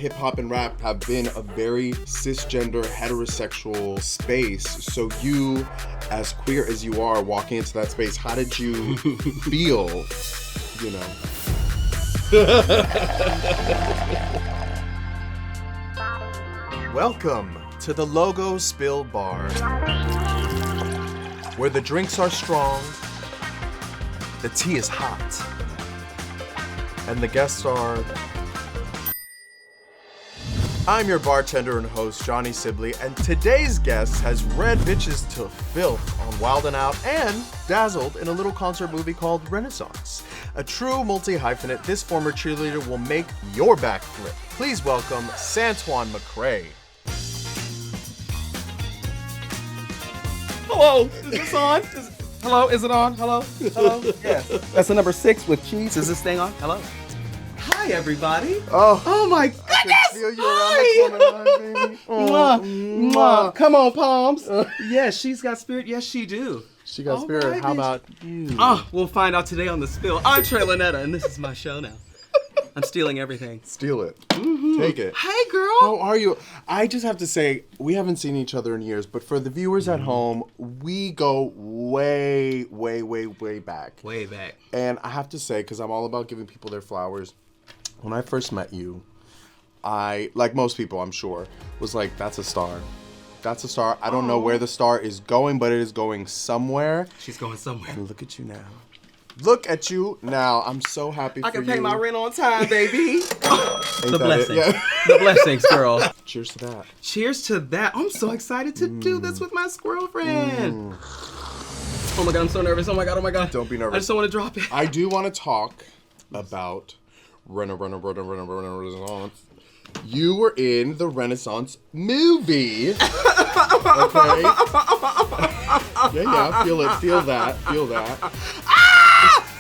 Hip hop and rap have been a very cisgender, heterosexual space. So you, as queer as you are, walking into that space, how did you feel, you know? Welcome to the Logo Spill Bar, where the drinks are strong, the tea is hot, and the guests are... I'm your bartender and host, Johnny Sibilly, and today's guest has read bitches to filth on Wild 'N Out and dazzled in a little concert movie called Rennesiance. A true multi-hyphenate, this former cheerleader will make your back flip. Please welcome Santwon McCray. Hello, is this on? Hello, is it on? Hello? Hello? Yes. That's the number 6 with cheese. Is this thing on? Hello. Hi, everybody. Oh my goodness. I can feel you around the corner, baby. Mwah, mwah. Come on, Palms. Yes, she's got spirit. Yes, she do. She got All spirit. right, How bitch. about you? We'll find out today on The Spill. I'm Trey Lanetta, and this is my show now. I'm stealing everything. Steal it. Take it. Hey, girl. How are you? I just have to say, we haven't seen each other in years, but for the viewers at home, we go way, way, way, way back. Way back. And I have to say, because I'm all about giving people their flowers, when I first met you, I, like most people I'm sure, was like, that's a star. That's a star. I don't know where the star is going, but it is going somewhere. She's going somewhere. And look at you now. Look at you now. I'm so happy for you. I can pay my rent on time, baby. The blessings. Yeah. The blessings, girl. Cheers to that. Cheers to that. I'm so excited to do this with my squirrel friend. Oh my God, I'm so nervous. Oh my God, oh my God. Don't be nervous. I just don't want to drop it. I do want to talk about Rennesiance. You were in the Rennesiance movie. Okay. Yeah, feel it, feel that.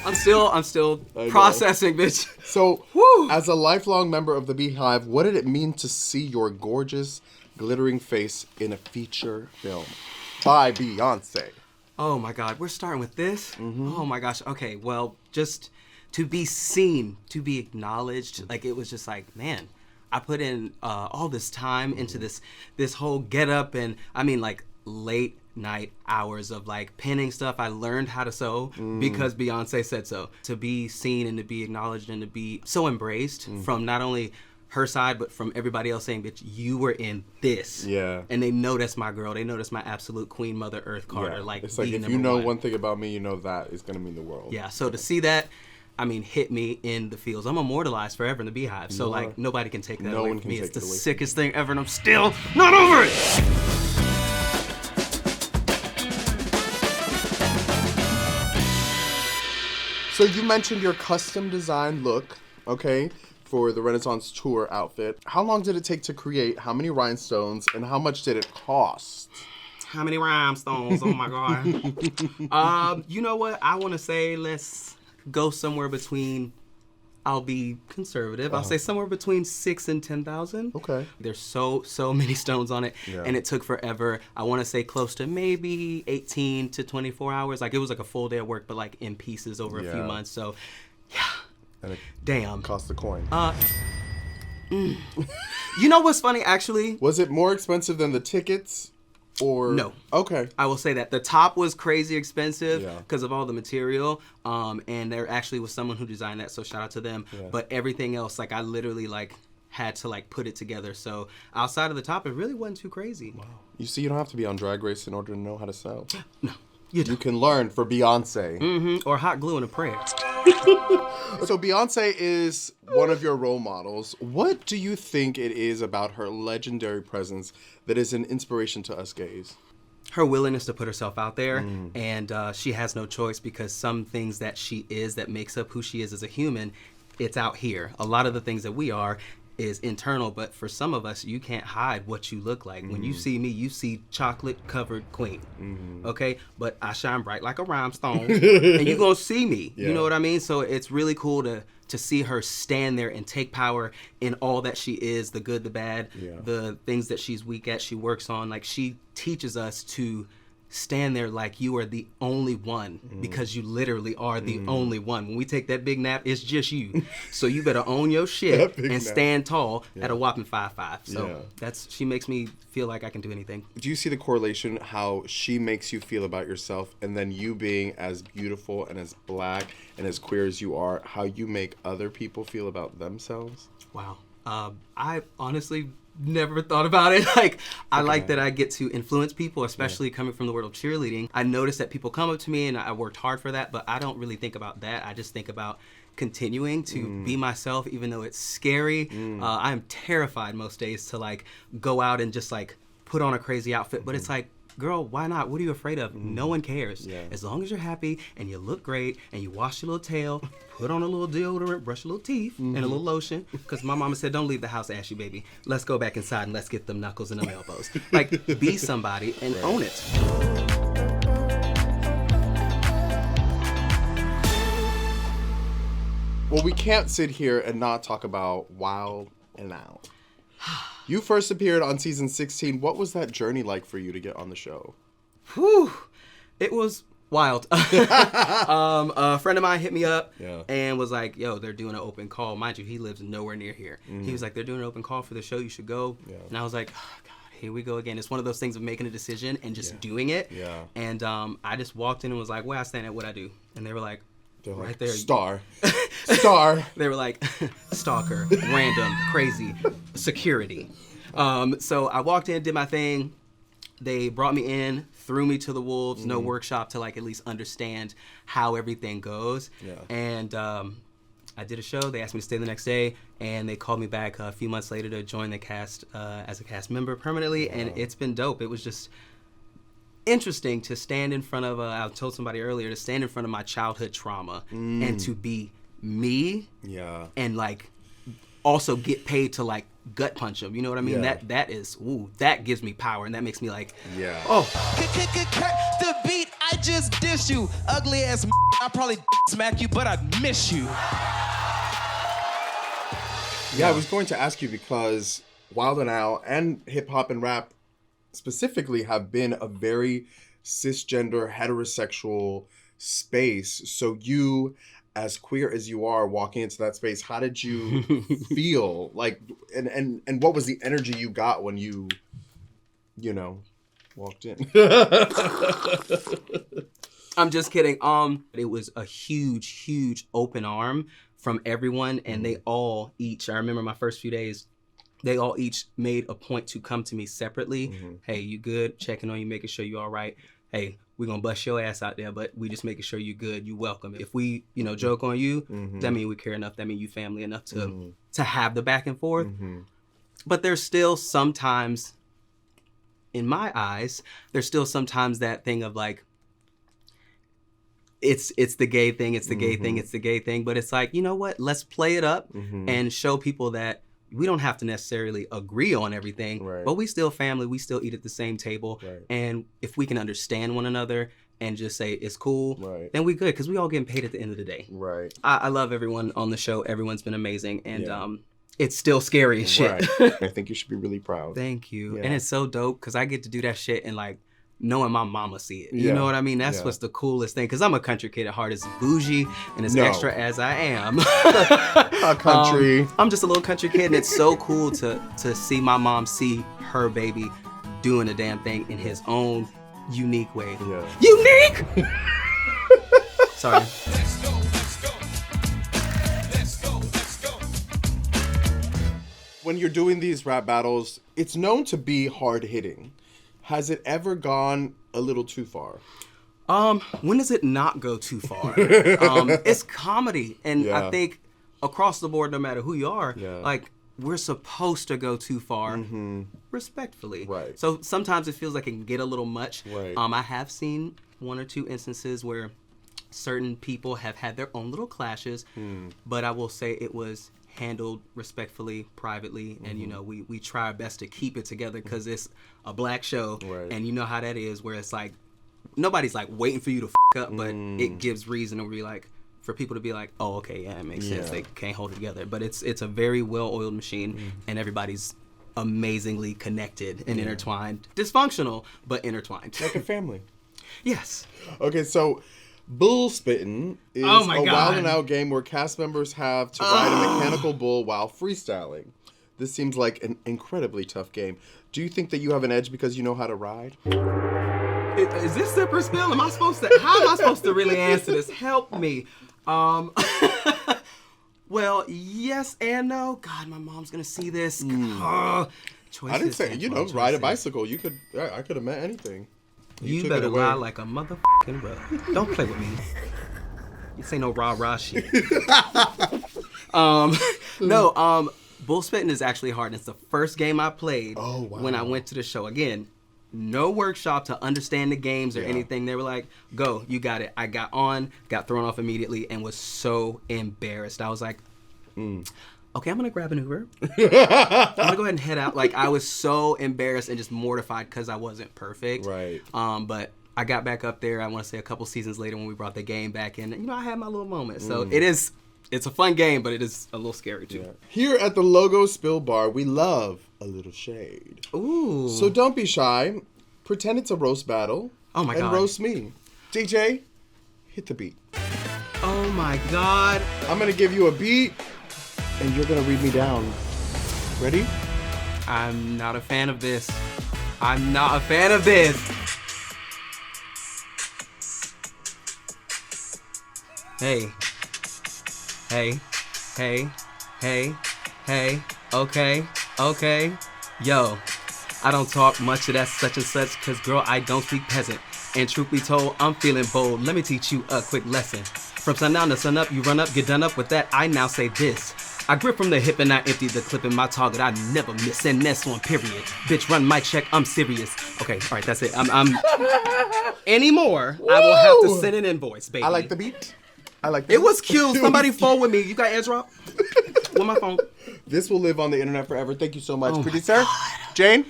I'm still processing, bitch. So, Woo. As a lifelong member of the Beehive, what did it mean to see your gorgeous, glittering face in a feature film by Beyonce? Oh my God, we're starting with this? Oh my gosh, okay, well, just to be seen, to be acknowledged, like it was just like, man, I put in all this time into this whole get up, and I mean like late night hours of like pinning stuff. I learned how to sew because Beyonce said so. To be seen and to be acknowledged and to be so embraced from not only her side, but from everybody else saying, bitch, you were in this. Yeah. And they know that's my girl. They know that's my absolute queen, Mother Earth Carter. Yeah. Like, it's like, if you know one thing about me, you know that is going to mean the world. Yeah, so to see that, I mean, hit me in the feels. I'm immortalized forever in the Beehive. So, like, nobody can take that away from me. It's the sickest thing ever, and I'm still not over it. So you mentioned your custom design look, okay, for the Rennesiance tour outfit. How long did it take to create? How many rhinestones? And how much did it cost? How many rhinestones? Oh, my God. You know what? I want to say let's go somewhere between, I'll be conservative. I'll say somewhere between 6,000 and 10,000. Okay. There's so many stones on it, Yeah. and it took forever. I want to say close to maybe 18 to 24 hours. Like, it was like a full day of work, but like in pieces over a few months. So, yeah. And it Damn. cost a coin. You know what's funny, actually? Was it more expensive than the tickets? Or No. Okay. I will say that the top was crazy expensive Yeah. because of all the material, and there actually was someone who designed that, so shout out to them. Yeah. But everything else, like, I literally like had to like put it together. So outside of the top, it really wasn't too crazy. Wow. You see, you don't have to be on Drag Race in order to know how to sew. No, you You can learn for Beyonce. or hot glue and a prayer. So Beyonce is one of your role models. What do you think it is about her legendary presence that is an inspiration to us gays? Her willingness to put herself out there, and she has no choice because some things that she is that makes up who she is as a human, it's out here. A lot of the things that we are is internal, but for some of us, you can't hide what you look like. When you see me, you see chocolate-covered queen, okay? But I shine bright like a rhinestone, and you're gonna see me. Yeah. You know what I mean? So it's really cool to see her stand there and take power in all that she is, the good, the bad, Yeah. the things that she's weak at, she works on. Like, she teaches us to stand there like you are the only one, because you literally are the only one. When we take that big nap, it's just you. So you better own your shit and stand tall at a whopping 5'5". So she makes me feel like I can do anything. Do you see the correlation how she makes you feel about yourself, and then you being as beautiful and as black and as queer as you are, how you make other people feel about themselves? Wow. I honestly never thought about it. Like, I like that I get to influence people, especially coming from the world of cheerleading. I notice that people come up to me, and I worked hard for that, but I don't really think about that. I just think about continuing to be myself, even though it's scary. I am terrified most days to like go out and just like put on a crazy outfit, but it's like, girl, why not? What are you afraid of? No one cares. As long as you're happy and you look great and you wash your little tail, put on a little deodorant, brush your little teeth, and a little lotion. Because my mama said, don't leave the house ashy, baby. Let's go back inside and let's get them knuckles and them elbows. Like, be somebody and own it. Well, we can't sit here and not talk about Wild and Out. You first appeared on season 16. What was that journey like for you to get on the show? Whew. It was wild. A friend of mine hit me up and was like, yo, they're doing an open call. Mind you, he lives nowhere near here. He was like, they're doing an open call for the show. You should go. And I was like, oh, God, here we go again. It's one of those things of making a decision and just doing it. And I just walked in and was like, where I stand at what I do. And they were like, they're right like, there. Star. They were like, stalker, random, crazy, security. So I walked in, did my thing. They brought me in, threw me to the wolves, no workshop to like at least understand how everything goes. And I did a show. They asked me to stay the next day, and they called me back a few months later to join the cast as a cast member permanently. And it's been dope. It was just interesting to stand in front of, I told somebody earlier, to stand in front of my childhood trauma and to be me and like also get paid to like gut punch them. You know what I mean? That is, that gives me power, and that makes me like, the beat, I just dish you. Ugly ass I probably smack you, but I miss you. Yeah, I was going to ask you because Wild and Out and hip hop and rap specifically have been a very cisgender, heterosexual space. So you, as queer as you are, walking into that space, how did you feel? Like, and what was the energy you got when you walked in? I'm just kidding. It was a huge open arm from everyone, and they all each, I remember my first few days, they all each made a point to come to me separately. Hey, you good? Checking on you, making sure you all right. Hey, we're gonna bust your ass out there, but we just making sure you good, you welcome. If we, joke on you, that mean we care enough, that mean you family enough to have the back and forth. But there's still sometimes, in my eyes, there's still sometimes that thing of like, it's the gay thing, it's the gay thing, it's the gay thing. But it's like, you know what? Let's play it up and show people that we don't have to necessarily agree on everything, but we still family, we still eat at the same table. And if we can understand one another and just say it's cool, then we good, because we all getting paid at the end of the day. I love everyone on the show. Everyone's been amazing. And it's still scary as shit. I think you should be really proud. Thank you. And it's so dope because I get to do that shit and like knowing my mama see it. You know what I mean? That's what's the coolest thing. Because I'm a country kid at heart, as bougie and as extra as I am. A country. I'm just a little country kid, and it's so cool to see my mom see her baby doing a damn thing in his own unique way. Unique! Sorry. When you're doing these rap battles, it's known to be hard-hitting. Has it ever gone a little too far? When does it not go too far? It's comedy. And I think across the board, no matter who you are, like, we're supposed to go too far respectfully. So sometimes it feels like it can get a little much. I have seen one or two instances where certain people have had their own little clashes, but I will say it was handled respectfully, privately, and we try our best to keep it together because it's a black show, and you know how that is, where it's like nobody's like waiting for you to up, but it gives reason to be like, for people to be like, oh, okay, yeah, it makes sense. They can't hold it together, but it's a very well-oiled machine, and everybody's amazingly connected and intertwined. Dysfunctional, but intertwined. Like a family. Yes. Okay, so bull spitting is Oh my a God. wild and out game where cast members have to ride a mechanical bull while freestyling. This seems like an incredibly tough game. Do you think that you have an edge because you know how to ride? Is this sip or spill? How am I supposed to really answer this? Help me. Well, yes and no. God, my mom's gonna see this. Choices, I didn't say, Antoine, ride a choices. bicycle. I could have meant anything. You took it better away. lie like a motherfucking rug. Don't play with me. This ain't no rah-rah shit. No, bull spitting is actually hard. It's the first game I played when I went to the show. Again, no workshop to understand the games or anything. They were like, go, you got it. I got thrown off immediately, and was so embarrassed. I was like, okay, I'm gonna grab an Uber. I'm gonna go ahead and head out. Like, I was so embarrassed and just mortified because I wasn't perfect. Right. But I got back up there, I want to say a couple seasons later when we brought the game back in. I had my little moment. So it's a fun game, but it is a little scary too. Yeah. Here at the Logo Spill Bar, we love a little shade. Ooh. So don't be shy. Pretend it's a roast battle. Oh my and God. roast me. DJ, hit the beat. Oh my God. I'm gonna give you a beat, and you're gonna read me down. Ready? I'm not a fan of this. I'm not a fan of this. Hey. Hey. Hey. Hey. Hey. Okay. Okay. Yo. I don't talk much of that such and such, cause girl, I don't speak peasant. And truth be told, I'm feeling bold. Let me teach you a quick lesson. From sundown to sun up, you run up, get done up with that. I now say this. I grip from the hip and I empty the clip in my target. I never miss, and that's on period. Bitch, run my check, I'm serious. Okay, all right, that's it. I'm anymore. Woo! I will have to send an invoice, baby. I like the beat. It was cute. Somebody phone with me. You got AirDrop? With my phone. This will live on the internet forever. Thank you so much, Oh pretty sir. Jane?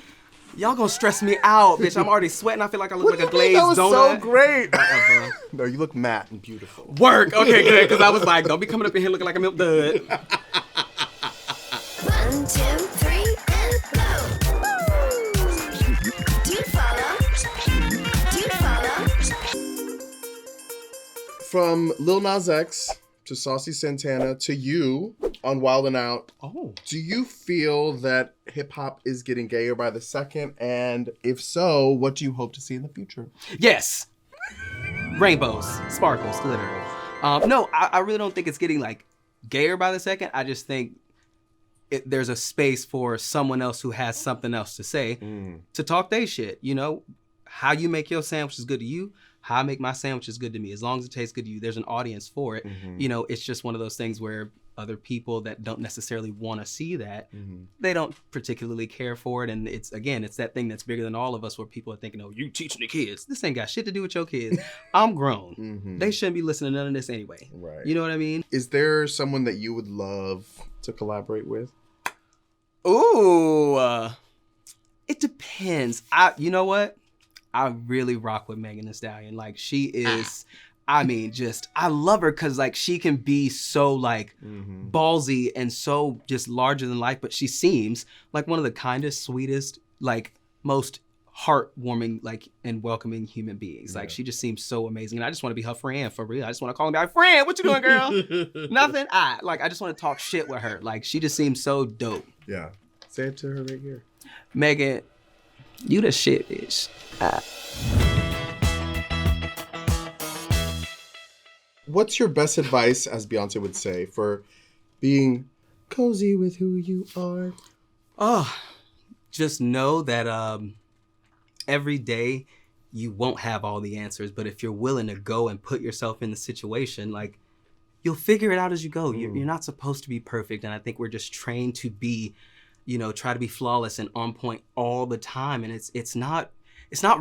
Y'all gonna stress me out, bitch. I'm already sweating. I feel like I look like a glazed That was donut. so great. Whatever. No, you look matte and beautiful. Work. Okay, good. Because I was like, don't be coming up in here looking like a milk dud. 1, 2, 3, and go. Do you follow? Do you follow? From Lil Nas X to Saucy Santana to you on Wild and Out. Oh. Do you feel that hip hop is getting gayer by the second? And if so, what do you hope to see in the future? Yes. Rainbows, sparkles, glitter. No, I really don't think it's getting like gayer by the second. I just think there's a space for someone else who has something else to say to talk their shit. How you make your sandwich is good to you. How I make my sandwich is good to me. As long as it tastes good to you, there's an audience for it. It's just one of those things where other people that don't necessarily want to see that, they don't particularly care for it. And it's that thing that's bigger than all of us where people are thinking, oh, you teaching the kids. This ain't got shit to do with your kids. I'm grown. They shouldn't be listening to none of this anyway. Right. You know what I mean? Is there someone that you would love to collaborate with? Ooh, it depends. You know what? I really rock with Megan Thee Stallion. Like, she is, I love her because, like, she can be so, like, ballsy and so just larger than life, but she seems like one of the kindest, sweetest, like, most heartwarming, like, and welcoming human beings. Like, she just seems so amazing. And I just want to be her friend, for real. I just want to call her and be like, friend, what you doing, girl? Nothing. I just want to talk shit with her. Like, she just seems so dope. Yeah. Say it to her right here. Megan, you the shit, bitch. What's your best advice, as Beyonce would say, for being cozy with who you are? Oh, just know that every day you won't have all the answers, but if you're willing to go and put yourself in the situation, like, you'll figure it out as you go. You're not supposed to be perfect, and I think we're just trained to be, try to be flawless and on point all the time, and it's not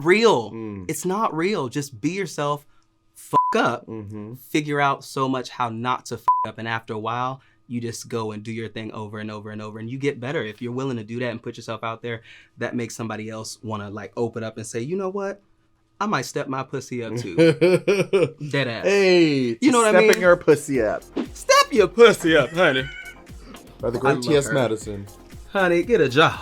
real. It's not real. Just be yourself, up, figure out so much how not to up, and after a while, you just go and do your thing over and over and over, and you get better. If you're willing to do that and put yourself out there, that makes somebody else want to, like, open up and say, you know what? I might step my pussy up too. Dead ass. Hey, you know what I mean? Stepping her pussy up. Step your pussy up, honey. By the great T.S. Madison. Honey, get a job.